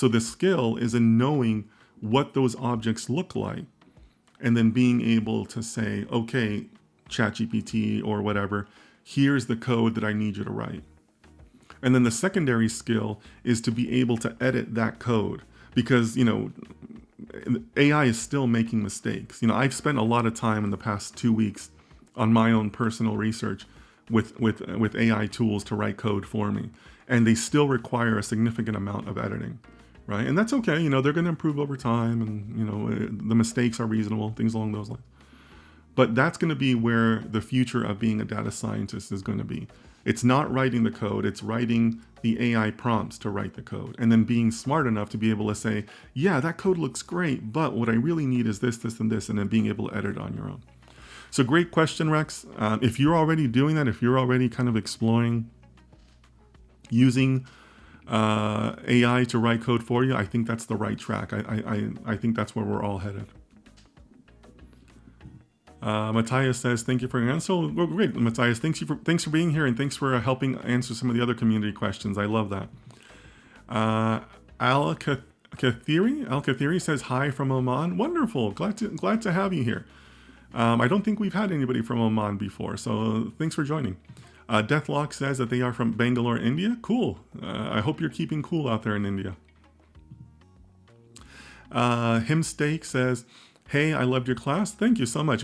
So the skill is in knowing what those objects look like and then being able to say, okay, ChatGPT or whatever, here's the code that I need you to write. And then the secondary skill is to be able to edit that code because, AI is still making mistakes. I've spent a lot of time in the past 2 weeks on my own personal research with AI tools to write code for me. And they still require a significant amount of editing, right? And that's okay. They're going to improve over time and, the mistakes are reasonable, things along those lines. But that's going to be where the future of being a data scientist is going to be. It's not writing the code, it's writing the AI prompts to write the code and then being smart enough to be able to say, yeah, that code looks great, but what I really need is this, this, and this, and then being able to edit on your own. So great question, Rex. If you're already doing that, if you're already kind of exploring using AI to write code for you, I think that's the right track. I think that's where we're all headed. Matthias says, thank you for your answer. Well, great, Matthias. Thanks for being here and thanks for helping answer some of the other community questions. I love that. Al Kathiri says, hi from Oman. Wonderful. Glad to have you here. I don't think we've had anybody from Oman before, so thanks for joining. Deathlock says that they are from Bangalore, India. Cool. I hope you're keeping cool out there in India. Himsteak says, hey, I loved your class. Thank you so much.